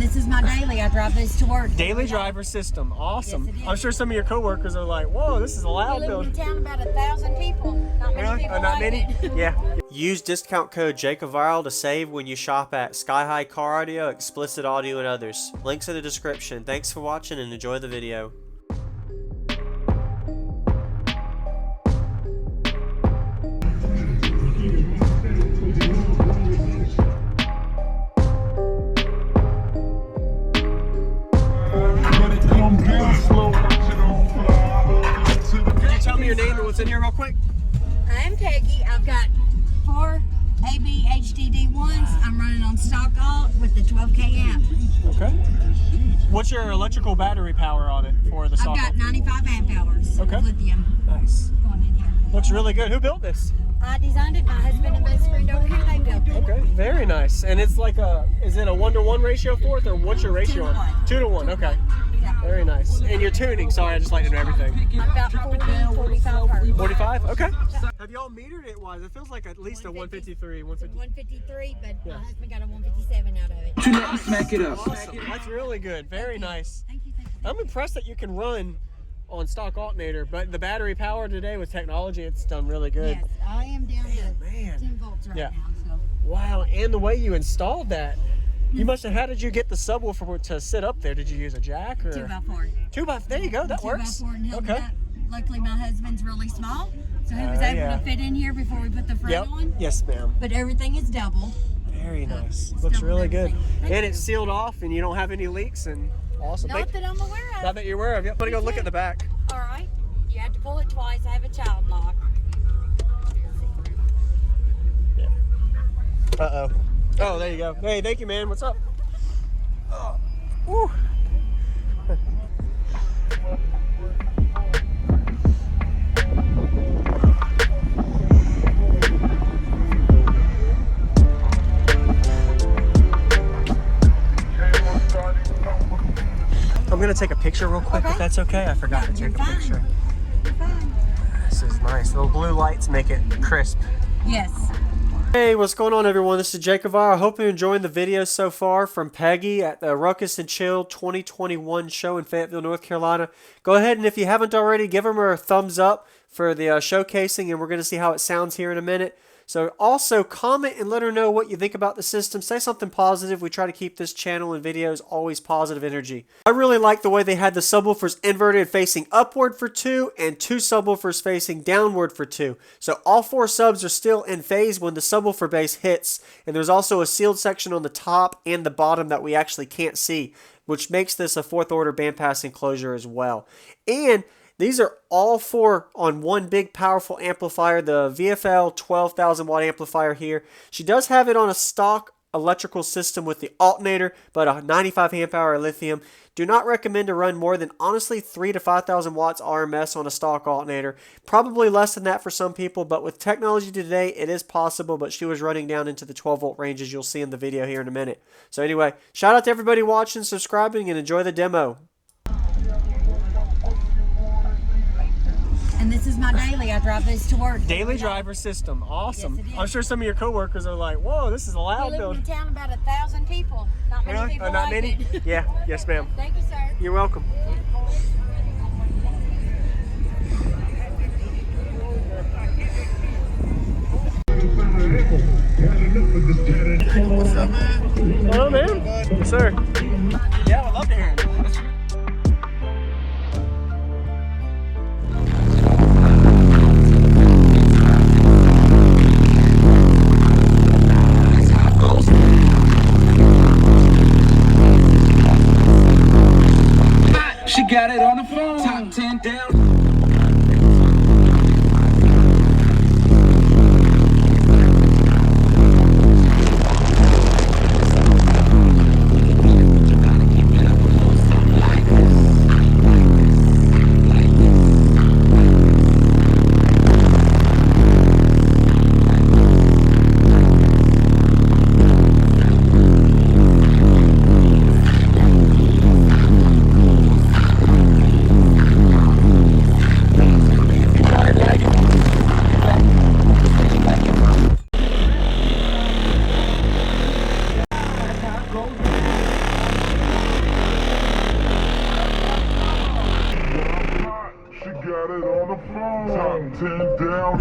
And this is my daily. I drive this to work. Daily driver system. Awesome. Yes, it is. I'm sure some of your coworkers are like, whoa, this is a loud We live in building. a town about 1,000 people. Not many people Not like many? it. Yeah. Use discount code JacobViral to save when you shop at Sky High Car Audio, Xplicit Audio, and others. Links in the description. Thanks for watching and enjoy the video. Could you tell me your name and what's in here real quick? I'm Peggy. I've got 4 AB HDD1s. I'm running on stock alt with the 12K amp. Okay. What's your electrical battery power on it for the stock? I've got 95 amp hours Okay. of lithium. Nice. Going in here. Looks really good. Who built this? I designed it. My husband and best friend over here, they built it. Okay, very nice. And it's like is it a 1-to-1 ratio for it, or what's your ratio? 2 to 1. 2 to 1, okay. Yeah. Very nice. And your tuning, sorry, I just like to know everything. I've got 40, 45 hertz. 45? Okay. Have y'all metered it wise? It feels like at least a 153, 150. 153, but Yeah. my husband got a 157 out of it. Smack it up. Awesome. That's really good. Very nice. Thank you, thank you. I'm impressed that you can run on stock alternator, but the battery power today with technology, it's done really good. Yes, I am down to Man. 10 volts right Yeah. now. So. Wow, and the way you installed that. You must have, how did you get the subwoofer to sit up there? Did you use a jack or? 2x4. 2x4, there you go, that works. 2x4 and held it Okay. up. Luckily, my husband's really small, so he was able yeah. to fit in here before we put the front Yep. on. Yes, ma'am. But everything is double. Very nice. It's Looks double really good. everything. Thank And you. it's sealed off and you don't have any leaks and awesome. Not that I'm aware of. Not that you're aware of. Yep. I'm gonna go look at the back. All right. You have to pull it twice. I have a child lock. Yeah. Uh-oh. Oh, there you go. Hey, thank you, man. What's up? Oh. Woo. I'm gonna take a picture real quick if that's okay. I forgot to take a picture. You're fine. This is nice. Little blue lights make it crisp. Yes. Hey, what's going on, everyone? This is JacobViral. I hope you're enjoying the video so far from Peggy at the Ruckus and Chill 2021 show in Fayetteville, North Carolina. Go ahead and if you haven't already, give them a thumbs up for the showcasing, and we're going to see how it sounds here in a minute. So also comment and let her know what you think about the system. Say something positive. We try to keep this channel and videos always positive energy. I really like the way they had the subwoofers inverted facing upward for 2 and 2 subwoofers facing downward for 2. So all 4 subs are still in phase when the subwoofer base hits. And there's also a sealed section on the top and the bottom that we actually can't see, which makes this a 4th order bandpass enclosure as well. And these are all 4 on one big powerful amplifier, the VFL 12,000 watt amplifier here. She does have it on a stock electrical system with the alternator, but a 95 amp hour lithium. Do not recommend to run more than, honestly, 3,000 to 5,000 watts RMS on a stock alternator. Probably less than that for some people, but with technology today, it is possible, but she was running down into the 12 volt ranges you'll see in the video here in a minute. So anyway, shout out to everybody watching, subscribing, and enjoy the demo. And this is my daily. I drive this to work. Daily driver system. Awesome. Yes, it is. I'm sure some of your coworkers are like, whoa, this is a We loud live in building. a town about 1,000 people. Not many people Not like many? it. Yeah. Yes, ma'am. Thank you, sir. You're welcome. What's up, man? Hello, man. Yes, sir. Yeah, I'd love to hear it. She got it on the phone. Top 10 down. 10 down.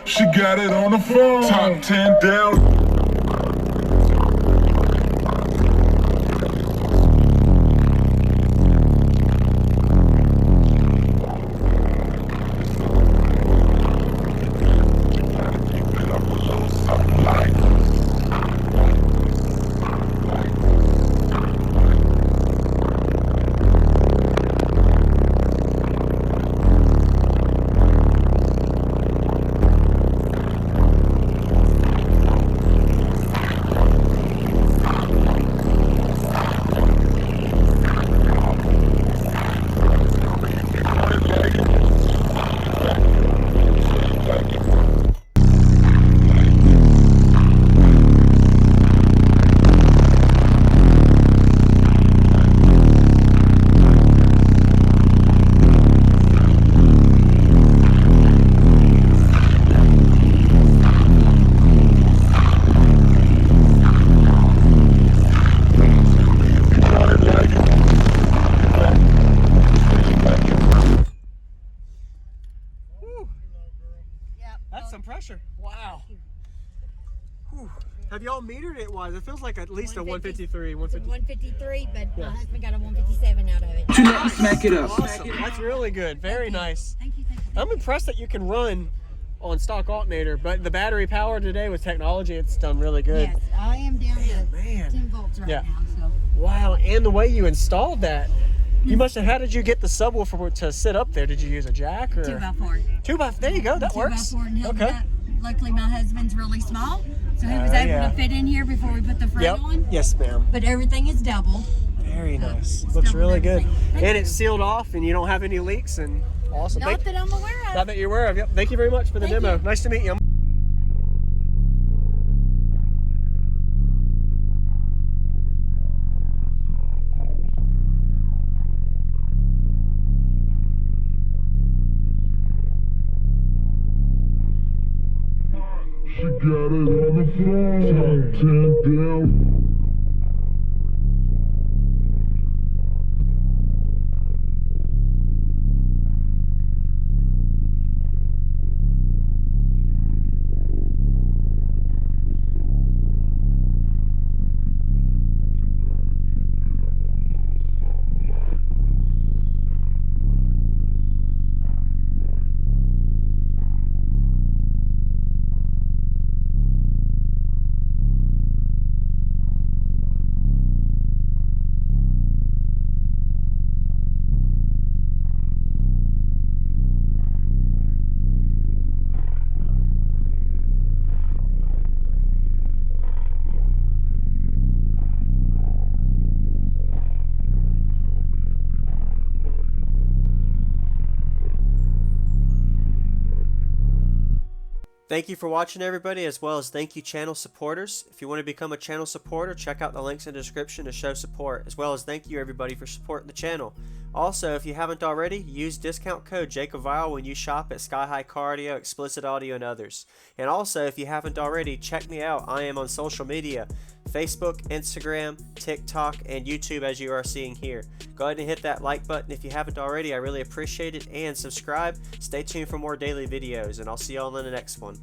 She got it on the phone. Top 10 down. That's some pressure. Wow. Whew. Have y'all metered it? Wise? It feels like at least a 153, 150. 153, but Yeah. my husband got a 157 out of it. You let me smack it up. Awesome. That's really good. Very nice. Thank you. I'm impressed that you can run on stock alternator, but the battery power today with technology, it's done really good. Yes, I am down to Man. 10 volts right Yeah. now. So Wow, and the way you installed that, you must have. How did you get the subwoofer to sit up there? Did you use a jack or 2x4. 2x? There you go. That works. 2x4 and held it Okay. up. Luckily, my husband's really small, so he was able yeah. to fit in here before we put the front Yep. on. Yes, ma'am. But everything is doubled. Very nice. It's Looks doubled really good. everything. Thank And you. it's sealed off, and you don't have any leaks. And awesome. Not that I'm aware of. Not that you're aware of. Yep. Thank you very much for the Thank demo. you. Nice to meet you. She got it on the phone. Top 10 down. Thank you for watching, everybody, as well as thank you channel supporters. If you want to become a channel supporter, check out the links in the description to show support, as well as thank you everybody for supporting the channel. Also, if you haven't already, use discount code JacobViral when you shop at Sky High Cardio, Xplicit Audio, and others. And also, if you haven't already, check me out. I am on social media, Facebook, Instagram, TikTok, and YouTube, as you are seeing here. Go ahead and hit that like button if you haven't already. I really appreciate it. And subscribe. Stay tuned for more daily videos, and I'll see y'all in the next one.